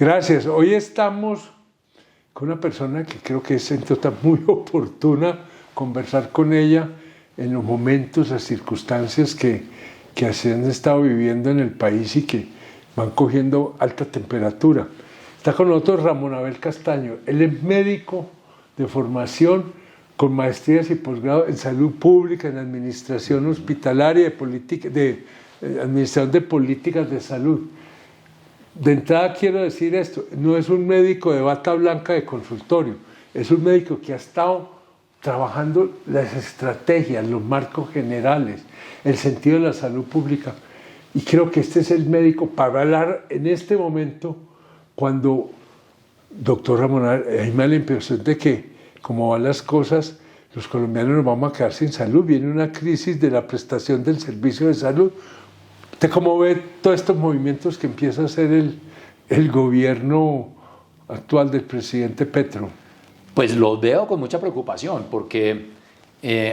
Gracias. Hoy estamos con una persona que creo que es muy oportuna conversar con ella en los momentos, las circunstancias que se han estado viviendo en el país y que van cogiendo alta temperatura. Está con nosotros Ramón Abel Castaño. Él es médico de formación con maestrías y posgrado en salud pública, en administración hospitalaria, de administración de políticas de salud. De entrada quiero decir esto, no es un médico de bata blanca de consultorio, es un médico que ha estado trabajando las estrategias, los marcos generales, el sentido de la salud pública. Y creo que este es el médico para hablar en este momento cuando, doctor Ramón, a mí me da la impresión de que, como van las cosas, los colombianos nos vamos a quedar sin salud. Viene una crisis de la prestación del servicio de salud. ¿Usted cómo ve todos estos movimientos que empieza a hacer el gobierno actual del presidente Petro? Pues los veo con mucha preocupación, porque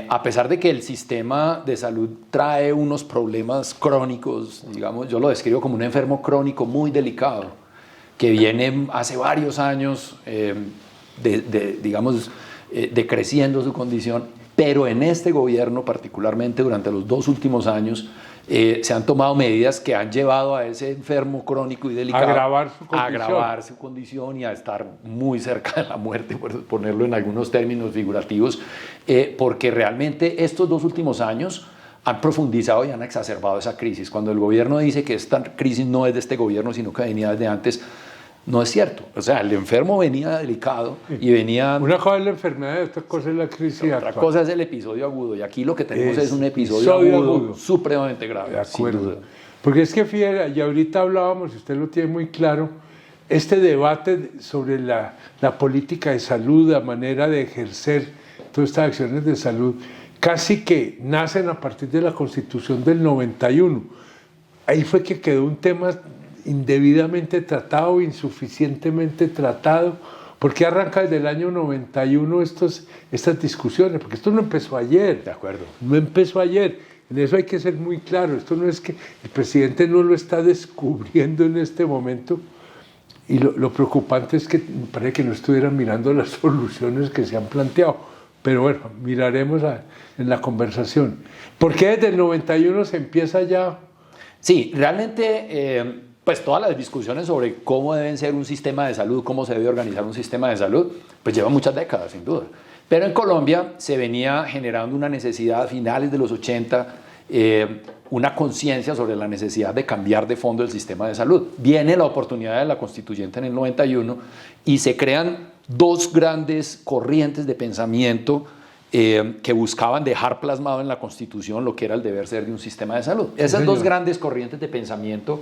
a pesar de que el sistema de salud trae unos problemas crónicos, digamos, yo lo describo como un enfermo crónico muy delicado, que viene hace varios años, decreciendo su condición, pero en este gobierno, particularmente durante los 2 últimos años, se han tomado medidas que han llevado a ese enfermo crónico y delicado a agravar su condición y a estar muy cerca de la muerte, por ponerlo en algunos términos figurativos, porque realmente estos 2 últimos años han profundizado y han exacerbado esa crisis. Cuando el gobierno dice que esta crisis no es de este gobierno, sino que venía desde antes, no es cierto. O sea, el enfermo venía delicado y venía... Una cosa es la enfermedad y otra cosa es la crisis actual. Otra cosa es el episodio agudo. Y aquí lo que tenemos es un episodio agudo supremamente grave. De acuerdo. Sin duda. Porque es que fíjate, y ahorita hablábamos, y usted lo tiene muy claro, este debate sobre la política de salud, la manera de ejercer todas estas acciones de salud, casi que nacen a partir de la Constitución del 91. Ahí fue que quedó un tema indebidamente tratado, insuficientemente tratado. ¿Por qué arranca desde el año 91 estas discusiones? Porque esto no empezó ayer. De acuerdo. No empezó ayer. En eso hay que ser muy claro. Esto no es que el presidente no lo está descubriendo en este momento. Y lo preocupante es que parece que no estuvieran mirando las soluciones que se han planteado. Pero bueno, miraremos en la conversación. ¿Por qué desde el 91 se empieza ya? Sí, realmente... pues todas las discusiones sobre cómo deben ser un sistema de salud, cómo se debe organizar un sistema de salud, pues llevan muchas décadas, sin duda. Pero en Colombia se venía generando una necesidad a finales de los 80, una conciencia sobre la necesidad de cambiar de fondo el sistema de salud. Viene la oportunidad de la Constituyente en el 91 y se crean 2 grandes corrientes de pensamiento que buscaban dejar plasmado en la Constitución lo que era el deber ser de un sistema de salud. Esas 2 grandes corrientes de pensamiento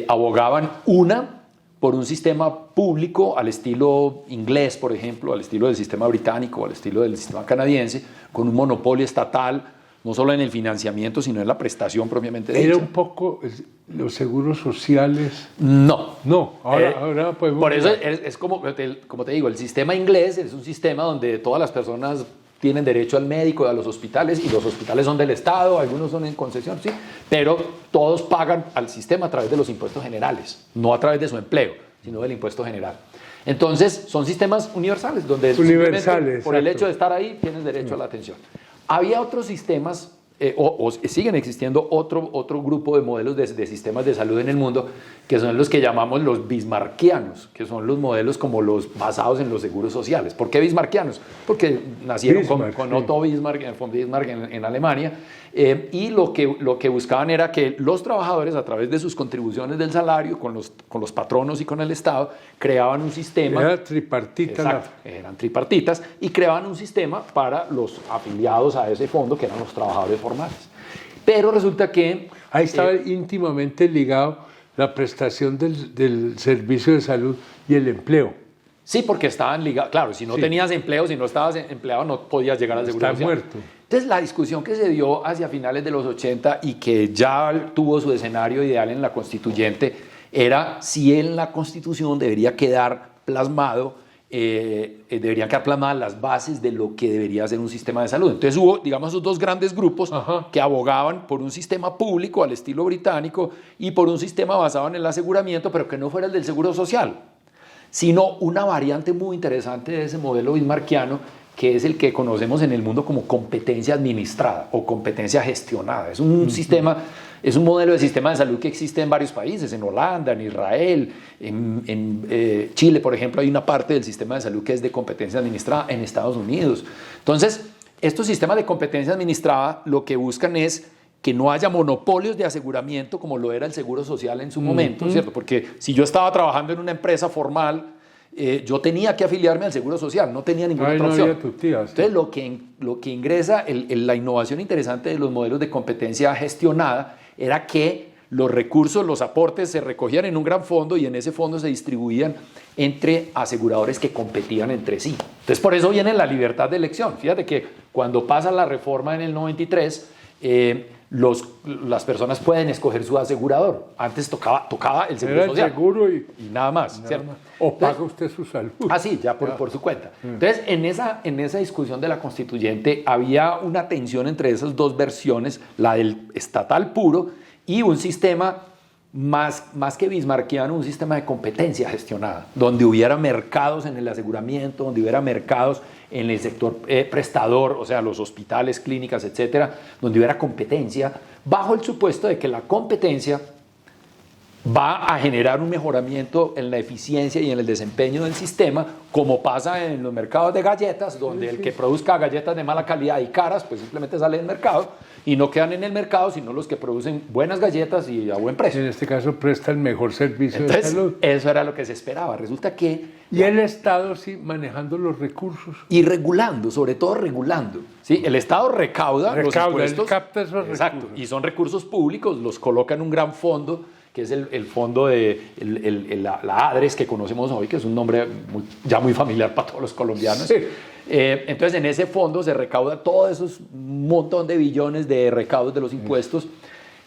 abogaban, una, por un sistema público al estilo inglés, por ejemplo, al estilo del sistema británico, al estilo del sistema canadiense, con un monopolio estatal, no solo en el financiamiento, sino en la prestación propiamente dicha. ¿Era un poco los seguros sociales? No. No, ahora podemos... Por eso es como te digo, el sistema inglés es un sistema donde todas las personas tienen derecho al médico, a los hospitales, y los hospitales son del Estado, algunos son en concesión, sí, pero todos pagan al sistema a través de los impuestos generales, no a través de su empleo, sino del impuesto general. Entonces, son sistemas universales, donde por el hecho de estar ahí tienes derecho a la atención. Había otros sistemas, o siguen existiendo otro grupo de modelos de sistemas de salud en el mundo, que son los que llamamos los bismarckianos, que son los modelos como los basados en los seguros sociales. ¿Por qué bismarckianos? Porque nacieron con Otto Bismarck, von Bismarck en Alemania, y lo que buscaban era que los trabajadores, a través de sus contribuciones del salario, con los patronos y con el Estado, creaban un sistema... Era tripartita. Exacto, eran tripartitas, y creaban un sistema para los afiliados a ese fondo, que eran los trabajadores formales. Pero resulta que... Ahí estaba íntimamente ligado la prestación del servicio de salud y el empleo. Sí, porque estaban ligados. Claro, si no tenías empleo, si no estabas empleado, no podías llegar al seguro social. Está muerto. Entonces, la discusión que se dio hacia finales de los 80 y que ya tuvo su escenario ideal en la Constituyente era si en la Constitución deberían quedar plasmadas las bases de lo que debería ser un sistema de salud. Entonces hubo, digamos, esos 2 grandes grupos que abogaban por un sistema público al estilo británico y por un sistema basado en el aseguramiento, pero que no fuera el del seguro social, sino una variante muy interesante de ese modelo bismarckiano, que es el que conocemos en el mundo como competencia administrada o competencia gestionada. Es un sistema, es un modelo de sistema de salud que existe en varios países, en Holanda, en Israel, en Chile, por ejemplo, hay una parte del sistema de salud que es de competencia administrada, en Estados Unidos. Entonces, estos sistemas de competencia administrada lo que buscan es que no haya monopolios de aseguramiento como lo era el Seguro Social en su momento, ¿cierto? Porque si yo estaba trabajando en una empresa formal, yo tenía que afiliarme al Seguro Social, no tenía ninguna otra opción. Entonces, lo que ingresa, la innovación interesante de los modelos de competencia gestionada era que los recursos, los aportes se recogían en un gran fondo y en ese fondo se distribuían entre aseguradores que competían entre sí. Entonces, por eso viene la libertad de elección. Fíjate que cuando pasa la reforma en el 93, las personas pueden escoger su asegurador. Antes tocaba el Seguro Social. Seguro y nada más. Nada más. O paga usted su salud. Ah, sí, ya por su cuenta. Entonces, en esa discusión de la constituyente había una tensión entre esas dos versiones, la del estatal puro y un sistema más que bismarckiano, un sistema de competencia gestionada, donde hubiera mercados en el aseguramiento, donde hubiera mercados en el sector prestador, o sea, los hospitales, clínicas, etcétera, donde hubiera competencia, bajo el supuesto de que la competencia va a generar un mejoramiento en la eficiencia y en el desempeño del sistema, como pasa en los mercados de galletas, donde el que produzca galletas de mala calidad y caras, pues simplemente sale del mercado y no quedan en el mercado, sino los que producen buenas galletas y a buen precio. En este caso presta el mejor servicio. Entonces, de salud. Eso era lo que se esperaba. Resulta que... Y el Estado sí manejando los recursos. Y regulando, sobre todo regulando. ¿Sí? El Estado recauda los impuestos. Él capta esos exacto, recursos. y son recursos públicos, los coloca en un gran fondo, que es el fondo de la ADRES que conocemos hoy, que es un nombre ya muy familiar para todos los colombianos. Sí. Entonces, en ese fondo se recauda todos esos montón de billones de recaudos de los impuestos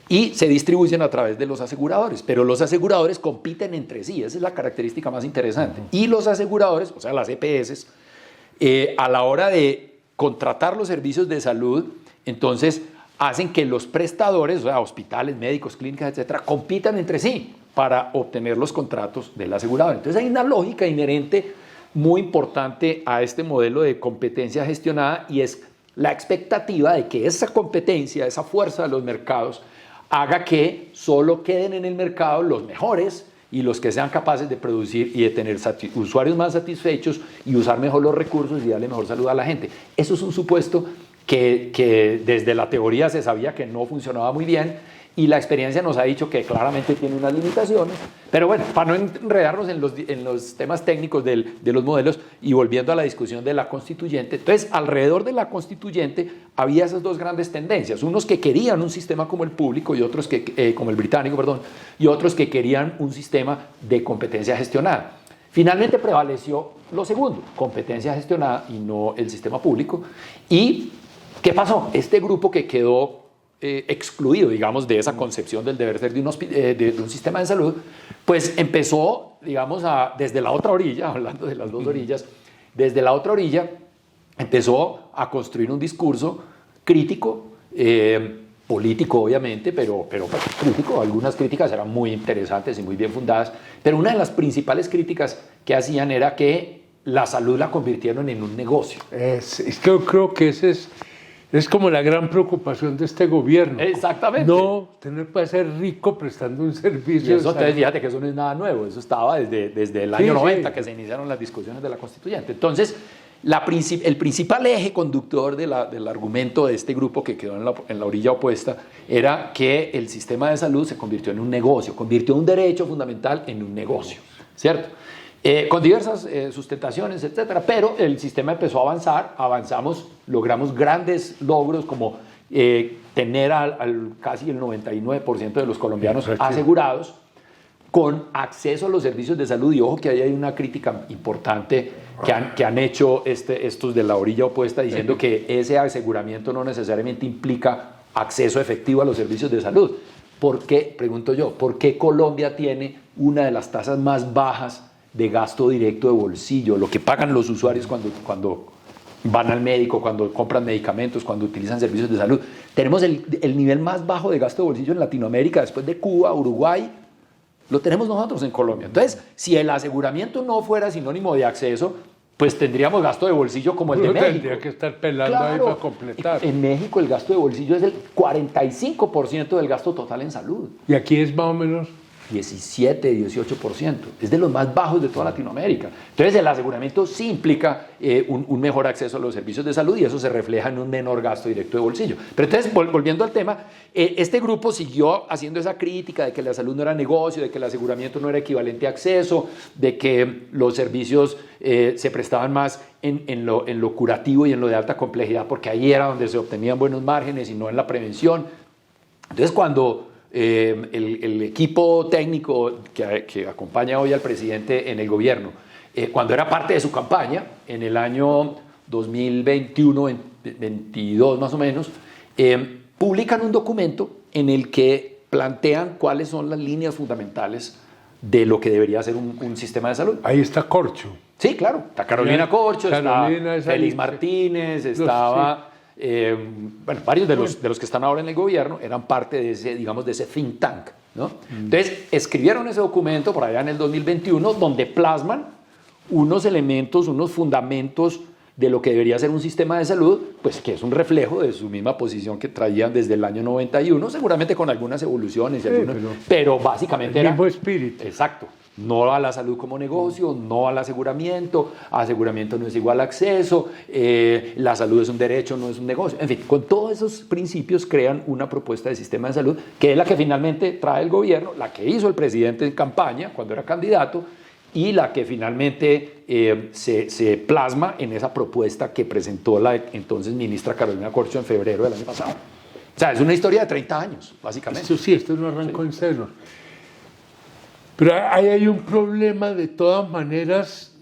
y se distribuyen a través de los aseguradores. Pero los aseguradores compiten entre sí, esa es la característica más interesante. Y los aseguradores, o sea, las EPS, a la hora de contratar los servicios de salud, entonces hacen que los prestadores, o sea, hospitales, médicos, clínicas, etcétera, compitan entre sí para obtener los contratos del asegurador. Entonces hay una lógica inherente muy importante a este modelo de competencia gestionada y es la expectativa de que esa competencia, esa fuerza de los mercados, haga que solo queden en el mercado los mejores y los que sean capaces de producir y de tener usuarios más satisfechos y usar mejor los recursos y darle mejor salud a la gente. Eso es un supuesto que desde la teoría se sabía que no funcionaba muy bien y la experiencia nos ha dicho que claramente tiene unas limitaciones, pero bueno, para no enredarnos en los temas técnicos de los modelos y volviendo a la discusión de la constituyente, entonces alrededor de la constituyente había esas dos grandes tendencias, unos que querían un sistema como el público y otros como el británico, perdón, y otros que querían un sistema de competencia gestionada. Finalmente prevaleció lo segundo, competencia gestionada y no el sistema público. ¿Y qué pasó? Este grupo que quedó excluido, digamos, de esa concepción del deber ser de un sistema de salud, pues empezó, digamos, desde la otra orilla, hablando de las dos orillas, desde la otra orilla empezó a construir un discurso crítico, político obviamente, pero crítico. Algunas críticas eran muy interesantes y muy bien fundadas, pero una de las principales críticas que hacían era que la salud la convirtieron en un negocio. Es que yo creo que ese es como la gran preocupación de este gobierno. Exactamente. No tener para ser rico prestando un servicio. Y eso, entonces, fíjate que eso no es nada nuevo, eso estaba desde el año 90 que se iniciaron las discusiones de la constituyente. Entonces, el principal eje conductor del argumento de este grupo que quedó en la orilla opuesta era que el sistema de salud se convirtió en un negocio, convirtió un derecho fundamental en un negocio, ¿cierto? Con diversas sustentaciones, etcétera, pero el sistema empezó a avanzar, logramos grandes logros como tener casi el 99% de los colombianos asegurados con acceso a los servicios de salud. Y ojo que ahí hay una crítica importante que han hecho estos de la orilla opuesta diciendo que ese aseguramiento no necesariamente implica acceso efectivo a los servicios de salud. ¿Por qué? Pregunto yo, ¿por qué Colombia tiene una de las tasas más bajas de gasto directo de bolsillo, lo que pagan los usuarios cuando van al médico, cuando compran medicamentos, cuando utilizan servicios de salud? Tenemos el nivel más bajo de gasto de bolsillo en Latinoamérica, después de Cuba, Uruguay lo tenemos nosotros en Colombia. Entonces, si el aseguramiento no fuera sinónimo de acceso, pues tendríamos gasto de bolsillo como el de México. Tendría que estar pelando ahí para completar. En México el gasto de bolsillo es el 45% del gasto total en salud. Y aquí es más o menos 17, 18%. Es de los más bajos de toda Latinoamérica. Entonces, el aseguramiento sí implica un mejor acceso a los servicios de salud y eso se refleja en un menor gasto directo de bolsillo. Pero entonces, volviendo al tema, este grupo siguió haciendo esa crítica de que la salud no era negocio, de que el aseguramiento no era equivalente a acceso, de que los servicios se prestaban más en lo curativo y en lo de alta complejidad, porque ahí era donde se obtenían buenos márgenes y no en la prevención. Entonces, cuando el equipo técnico que acompaña hoy al presidente en el gobierno, cuando era parte de su campaña, en el año 2021-22 más o menos, publican un documento en el que plantean cuáles son las líneas fundamentales de lo que debería ser un sistema de salud. Ahí está Corcho. Sí, claro. Está Carolina Corcho, está Félix Martínez, estaba... bueno, varios de los que están ahora en el gobierno eran parte de ese, digamos, de ese think tank, ¿no? Entonces, escribieron ese documento por allá en el 2021 donde plasman unos elementos, unos fundamentos de lo que debería ser un sistema de salud, pues que es un reflejo de su misma posición que traían desde el año 91, seguramente con algunas evoluciones, sí, pero básicamente el era... mismo espíritu. Exacto. No a la salud como negocio, no al aseguramiento no es igual a acceso, la salud es un derecho, no es un negocio. En fin, con todos esos principios crean una propuesta de sistema de salud que es la que finalmente trae el gobierno, la que hizo el presidente en campaña cuando era candidato y la que finalmente se plasma en esa propuesta que presentó la entonces ministra Carolina Corcho en febrero del año pasado. O sea, es una historia de 30 años, básicamente. Esto no arrancó en cero. Pero ahí hay un problema de todas maneras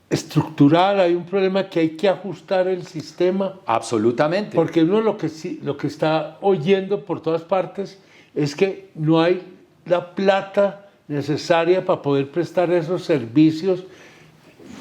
estructural, hay un problema que hay que ajustar el sistema. Absolutamente. Porque uno lo que está oyendo por todas partes es que no hay la plata necesaria para poder prestar esos servicios.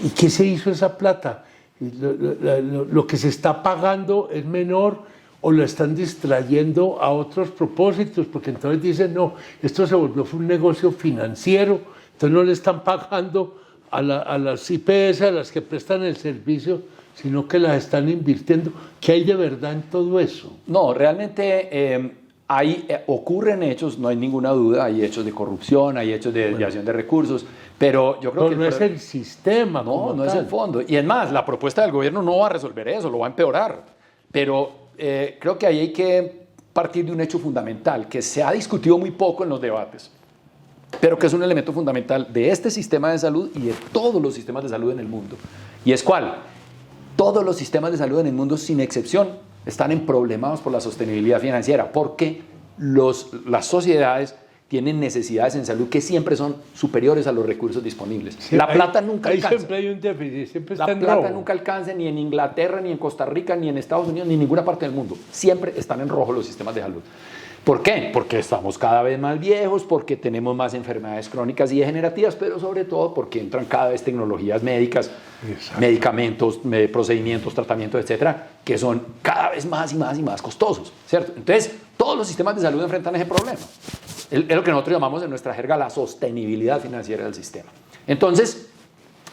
¿Y qué se hizo esa plata? Lo que se está pagando es menor o lo están distrayendo a otros propósitos, porque entonces dicen, no, esto se volvió un negocio financiero, entonces no le están pagando a las IPS, a las que prestan el servicio, sino que las están invirtiendo. ¿Qué hay de verdad en todo eso? No, realmente ocurren hechos, no hay ninguna duda, hay hechos de corrupción, hay hechos de desviación de recursos, pero yo creo que... No es el sistema. No es el fondo. Y es más, la propuesta del gobierno no va a resolver eso, lo va a empeorar. Pero creo que ahí hay que partir de un hecho fundamental que se ha discutido muy poco en los debates, pero que es un elemento fundamental de este sistema de salud y de todos los sistemas de salud en el mundo. ¿Y es cuál? Todos los sistemas de salud en el mundo, sin excepción, están emproblemados por la sostenibilidad financiera, porque las sociedades tienen necesidades en salud que siempre son superiores a los recursos disponibles. Sí, la plata nunca alcanza. Siempre hay un déficit, siempre la está en plata rojo. nunca alcanza ni en Inglaterra, ni en Costa Rica, ni en Estados Unidos, ni en ninguna parte del mundo. Siempre están en rojo los sistemas de salud. ¿Por qué? Porque estamos cada vez más viejos, porque tenemos más enfermedades crónicas y degenerativas, pero sobre todo porque entran cada vez tecnologías médicas, exacto, medicamentos, procedimientos, tratamientos, etcétera, que son cada vez más y más y más costosos, ¿cierto? Entonces, todos los sistemas de salud enfrentan ese problema. Es lo que nosotros llamamos en nuestra jerga la sostenibilidad financiera del sistema. Entonces,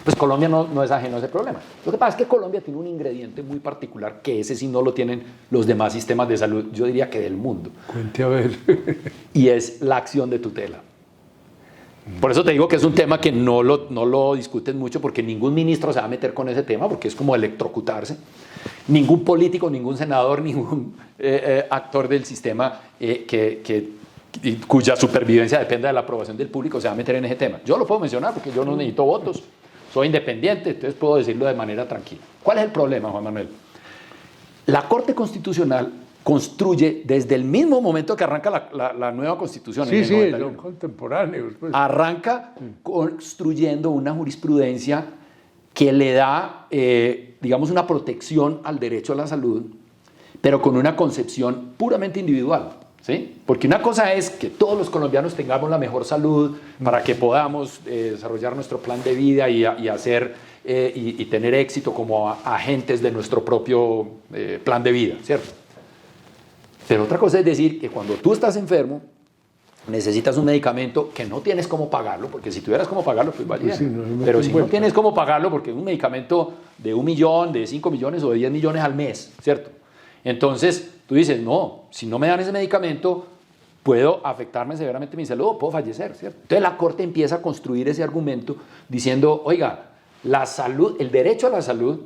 pues Colombia no es ajeno a ese problema. Lo que pasa es que Colombia tiene un ingrediente muy particular que ese sí no lo tienen los demás sistemas de salud, yo diría que del mundo. Cuente a ver. Y es la acción de tutela. Por eso te digo que es un tema que no lo discuten mucho, porque ningún ministro se va a meter con ese tema, porque es como electrocutarse. Ningún político, ningún senador, ningún actor del sistema cuya supervivencia dependa de la aprobación del público se va a meter en ese tema. Yo lo puedo mencionar porque yo no necesito votos, soy independiente, entonces puedo decirlo de manera tranquila. ¿Cuál es el problema, Juan Manuel? La Corte Constitucional construye desde el mismo momento que arranca la nueva Constitución. Sí, son contemporáneos. Pues. Arranca construyendo una jurisprudencia que le da, digamos, una protección al derecho a la salud, pero con una concepción puramente individual. ¿Sí? Porque una cosa es que todos los colombianos tengamos la mejor salud para que podamos desarrollar nuestro plan de vida y hacer y tener éxito como agentes de nuestro propio plan de vida, ¿cierto? Pero otra cosa es decir que cuando tú estás enfermo necesitas un medicamento que no tienes cómo pagarlo, porque si tuvieras cómo pagarlo, pues valía. Pues sí, no, pero si no tienes cómo pagarlo, porque es un medicamento de 1 millón, de 5 millones o de 10 millones al mes, ¿cierto? Entonces tú dices, no, si no me dan ese medicamento, puedo afectarme severamente mi salud o puedo fallecer, ¿cierto? Entonces la Corte empieza a construir ese argumento diciendo, oiga, la salud, el derecho a la salud,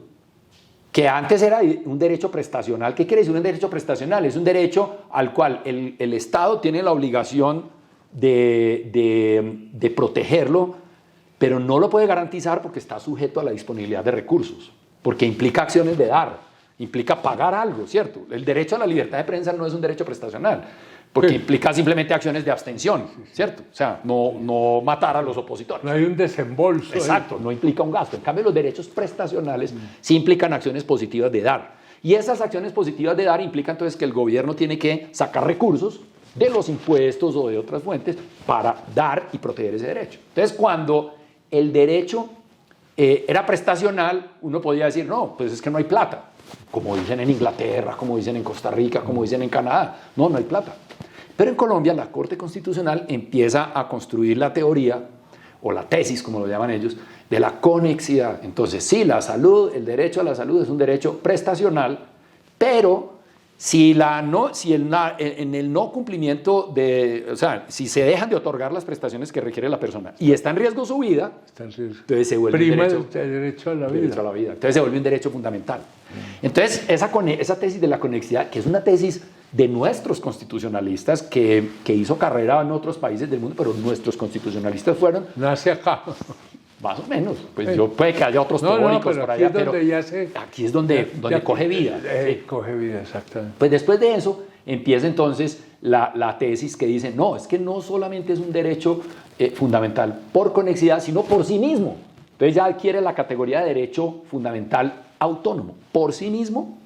que antes era un derecho prestacional. ¿Qué quiere decir un derecho prestacional? Es un derecho al cual el Estado tiene la obligación de protegerlo, pero no lo puede garantizar porque está sujeto a la disponibilidad de recursos, porque implica acciones de dar, implica pagar algo, ¿cierto? El derecho a la libertad de prensa no es un derecho prestacional, porque implica simplemente acciones de abstención, ¿cierto? O sea, no matar a los opositores. No hay un desembolso. Exacto, no implica un gasto. En cambio, los derechos prestacionales sí implican acciones positivas de dar. Y esas acciones positivas de dar implican entonces que el gobierno tiene que sacar recursos de los impuestos o de otras fuentes para dar y proteger ese derecho. Entonces, cuando el derecho era prestacional, uno podía decir, no, pues es que no hay plata. Como dicen en Inglaterra, como dicen en Costa Rica, como dicen en Canadá. No hay plata. Pero en Colombia la Corte Constitucional empieza a construir la teoría, o la tesis, como lo llaman ellos, de la conexidad. Entonces, sí, la salud, el derecho a la salud es un derecho prestacional, pero en el no cumplimiento o sea, si se dejan de otorgar las prestaciones que requiere la persona y está en riesgo su vida, entonces se vuelve un derecho a la vida. Entonces se vuelve un derecho fundamental. Entonces, esa tesis de la conexidad, que es una tesis de nuestros constitucionalistas que hizo carrera en otros países del mundo, pero nuestros constitucionalistas fueron... Nace acá. Más o menos. Pues puede que haya otros teóricos por allá, pero aquí es donde coge vida. Sí. Coge vida, exactamente. Pues después de eso empieza entonces la tesis que dice, no, es que no solamente es un derecho fundamental por conexidad, sino por sí mismo. Entonces ya adquiere la categoría de derecho fundamental autónomo. Por sí mismo,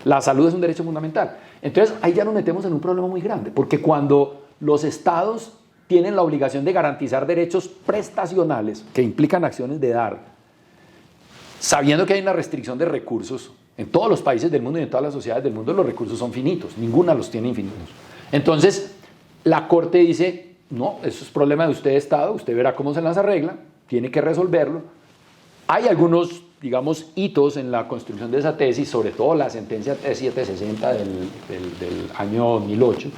la salud es un derecho fundamental. Entonces ahí ya nos metemos en un problema muy grande, porque cuando los estados tienen la obligación de garantizar derechos prestacionales que implican acciones de dar, sabiendo que hay una restricción de recursos, en todos los países del mundo y en todas las sociedades del mundo los recursos son finitos, ninguna los tiene infinitos. Entonces, la Corte dice, no, eso es problema de usted, Estado, usted verá cómo se las arregla, tiene que resolverlo. Hay algunos, digamos, hitos en la construcción de esa tesis, sobre todo la sentencia 760 del año 2008,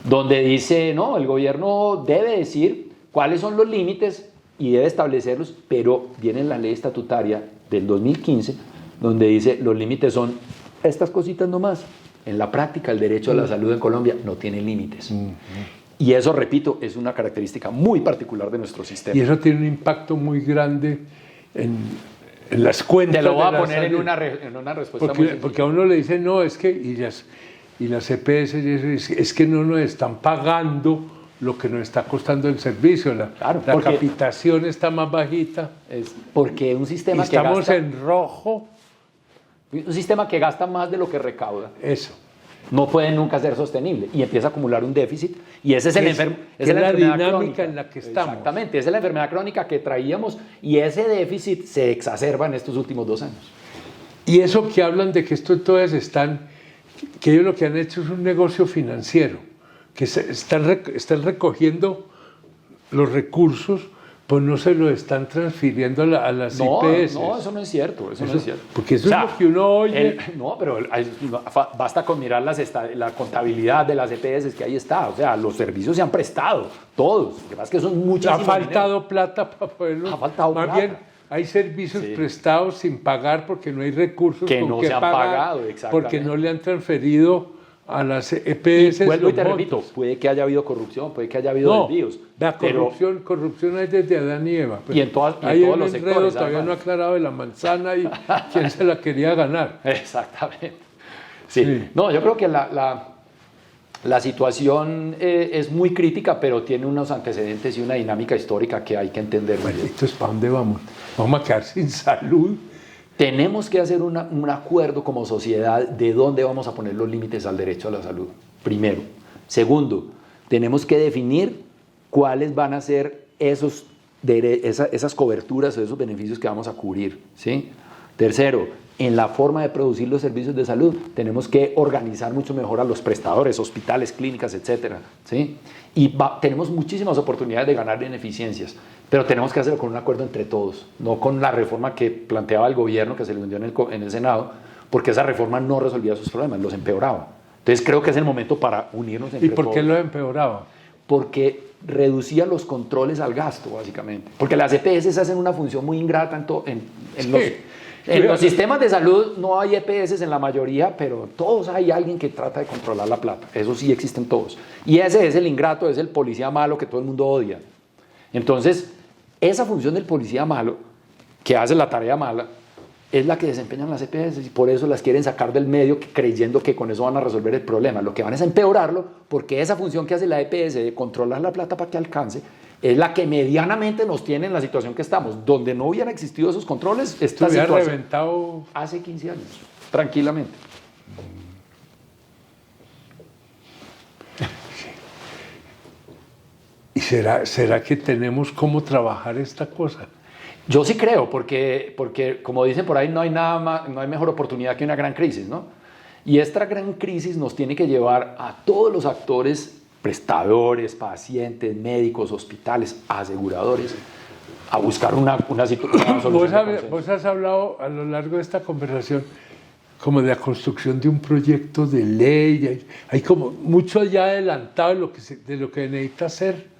donde dice, no, el gobierno debe decir cuáles son los límites y debe establecerlos, pero viene la ley estatutaria del 2015, donde dice, los límites son estas cositas nomás. En la práctica, el derecho a la salud en Colombia no tiene límites. Y eso, repito, es una característica muy particular de nuestro sistema. Y eso tiene un impacto muy grande en las cuentas. Te lo voy a poner en una respuesta muy sencilla. Porque a uno le dicen, no, es que... Y las EPS es que no nos están pagando lo que nos está costando el servicio. La capitación está más bajita. Es porque un sistema que estamos en rojo. Un sistema que gasta más de lo que recauda. Eso. No puede nunca ser sostenible y empieza a acumular un déficit. Y esa es la dinámica crónica en la que estamos. Exactamente, esa es la enfermedad crónica que traíamos y ese déficit se exacerba en estos últimos 2 años. Y eso que hablan de que todas que ellos lo que han hecho es un negocio financiero, que están recogiendo los recursos, pues no se los están transfiriendo a las IPS. No, eso no es cierto, eso no es cierto. Porque eso es lo que uno oye. Pero basta con mirar la contabilidad de las EPS que ahí está, o sea, los servicios se han prestado, todos, lo que pasa es que son muchísimos. Ha faltado plata para poderlo. Ha faltado plata. Bien, hay servicios prestados sin pagar porque no hay recursos que no se han pagado, exactamente. Porque no le han transferido a las EPS. Y vuelvo y te repito, puede que haya habido corrupción, puede que haya habido desvíos. La corrupción hay desde Adán y Eva. Y en todos los sectores. Todavía no ha aclarado de la manzana y quién se la quería ganar. Exactamente. Sí. No, yo creo que la situación es muy crítica, pero tiene unos antecedentes y una dinámica histórica que hay que entender. Entonces, ¿para dónde vamos? ¿Vamos a quedar sin salud? Tenemos que hacer un acuerdo como sociedad de dónde vamos a poner los límites al derecho a la salud, primero. Segundo, tenemos que definir cuáles van a ser esas coberturas o esos beneficios que vamos a cubrir, ¿sí? Tercero, en la forma de producir los servicios de salud tenemos que organizar mucho mejor a los prestadores, hospitales, clínicas, etcétera, ¿sí? Y tenemos muchísimas oportunidades de ganar en eficiencias, pero tenemos que hacerlo con un acuerdo entre todos, no con la reforma que planteaba el gobierno, que se le hundió en el Senado, porque esa reforma no resolvía sus problemas, los empeoraba. Entonces creo que es el momento para unirnos entre todos. ¿Y por qué lo empeoraba? Porque reducía los controles al gasto, básicamente. Porque las EPS hacen una función muy ingrata en los sistemas de salud. No hay EPS en la mayoría, pero todos hay alguien que trata de controlar la plata. Eso sí existen todos. Y ese es el ingrato, es el policía malo que todo el mundo odia. Entonces, esa función del policía malo, que hace la tarea mala, es la que desempeñan las EPS y por eso las quieren sacar del medio creyendo que con eso van a resolver el problema. Lo que van es a empeorarlo porque esa función que hace la EPS de controlar la plata para que alcance es la que medianamente nos tiene en la situación que estamos. Donde no hubieran existido esos controles, esta situación reventado hace 15 años, tranquilamente. ¿Y será que tenemos cómo trabajar esta cosa? Yo sí creo, porque como dicen por ahí, no hay mejor oportunidad que una gran crisis, ¿no? Y esta gran crisis nos tiene que llevar a todos los actores, prestadores, pacientes, médicos, hospitales, aseguradores, a buscar una solución. Vos has hablado a lo largo de esta conversación como de la construcción de un proyecto de ley. Hay como mucho ya adelantado de lo que necesita hacer,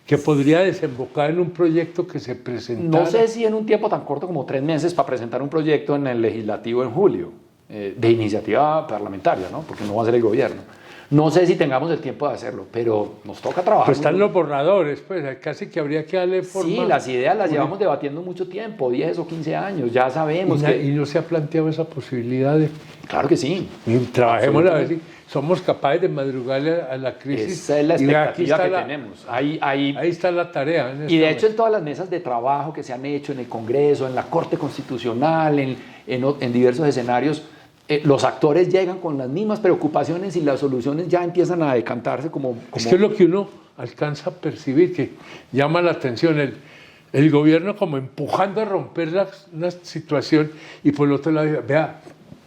que podría desembocar en un proyecto que se presentara. No sé si en un tiempo tan corto como 3 meses para presentar un proyecto en el legislativo en julio, de iniciativa parlamentaria, ¿no? Porque no va a ser el gobierno. No sé si tengamos el tiempo de hacerlo, pero nos toca trabajar. Pues están los borradores, pues casi que habría que darle forma. Sí, las ideas las llevamos debatiendo mucho tiempo, 10 o 15 años, ya sabemos ¿Y no se ha planteado esa posibilidad de...? Claro que sí. Trabajemos a ver si somos capaces de madrugarle a la crisis. Esa es la expectativa que tenemos. Ahí está la tarea. Y de hecho en todas las mesas de trabajo que se han hecho en el Congreso, en la Corte Constitucional, en diversos escenarios, los actores llegan con las mismas preocupaciones y las soluciones ya empiezan a decantarse como... Es que es lo que uno alcanza a percibir, que llama la atención, el gobierno como empujando a romper una situación y por el otro lado, vea,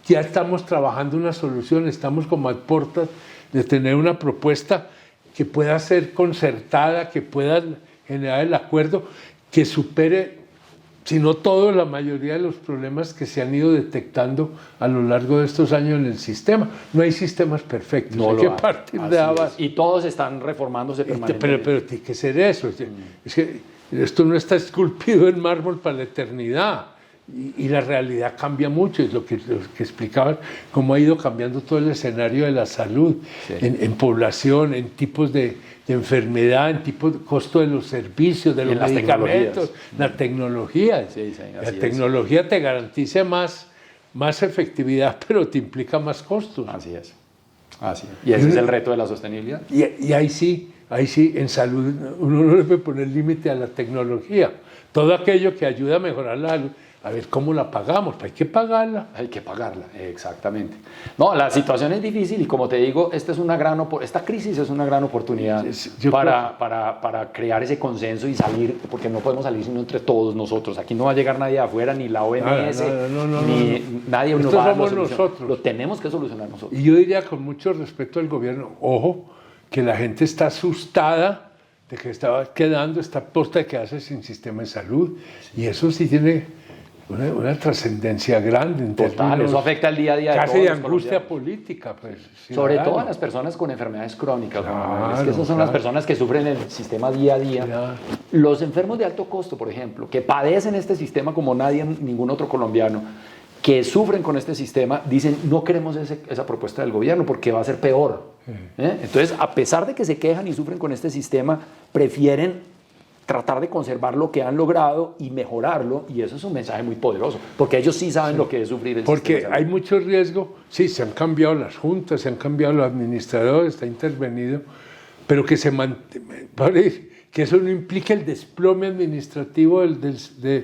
ya estamos trabajando una solución, estamos como a puertas de tener una propuesta que pueda ser concertada, que pueda generar el acuerdo, que supere, si no todo, la mayoría de los problemas que se han ido detectando a lo largo de estos años en el sistema. No hay sistemas perfectos, no hay que partir de abajo. Y todos están reformándose permanentemente. Pero tiene que ser eso. Es que esto no está esculpido en mármol para la eternidad. Y la realidad cambia mucho, es lo que explicaban, cómo ha ido cambiando todo el escenario de la salud, sí, en población, en tipos de enfermedad, en tipo de costo de los servicios, de los medicamentos, la tecnología. Sí, sí, la tecnología te garantiza más efectividad, pero te implica más costos. Así es. Y ese es el reto de la sostenibilidad. Y ahí sí, en salud uno no le puede poner límite a la tecnología. Todo aquello que ayuda a mejorar la salud, a ver cómo la pagamos, hay que pagarla. Hay que pagarla, exactamente. No, la situación es difícil y como te digo, esta crisis es una gran oportunidad para crear ese consenso y salir, porque no podemos salir sino entre todos nosotros. Aquí no va a llegar nadie de afuera, ni la OMS, ni nadie nos va a dar nosotros. Lo tenemos que solucionar nosotros. Y yo diría con mucho respeto al gobierno, ojo, que la gente está asustada de que estaba quedando esta posta de quedarse sin sistema de salud, sí, y eso sí tiene una trascendencia grande en total, eso afecta el día a día de todos casi de angustia política, pues, sobre todo a las personas con enfermedades crónicas, es que esas son las personas que sufren el sistema día a día. Los enfermos de alto costo, por ejemplo, que padecen este sistema como ningún otro colombiano, que sufren con este sistema, dicen no queremos esa propuesta del gobierno porque va a ser peor. Entonces, a pesar de que se quejan y sufren con este sistema, prefieren tratar de conservar lo que han logrado y mejorarlo, y eso es un mensaje muy poderoso, porque ellos sí saben lo que es sufrir el sistema. Porque hay mucho riesgo, sí, se han cambiado las juntas, se han cambiado los administradores, está intervenido, pero que que eso no implique el desplome administrativo de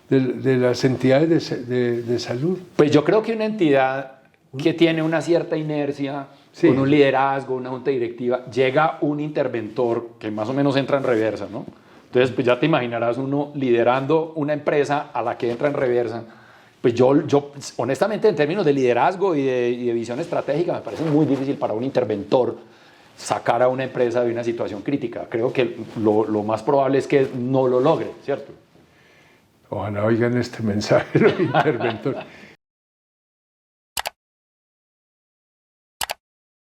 las entidades de salud. Pues yo creo que una entidad que tiene una cierta inercia, sí, con un liderazgo, una junta directiva, llega un interventor que más o menos entra en reversa, ¿no? Entonces, pues ya te imaginarás uno liderando una empresa a la que entra en reversa, pues yo honestamente, en términos de liderazgo y de visión estratégica, me parece muy difícil para un interventor sacar a una empresa de una situación crítica. Creo que lo más probable es que no lo logre, ¿cierto? Ojalá oigan este mensaje los interventores.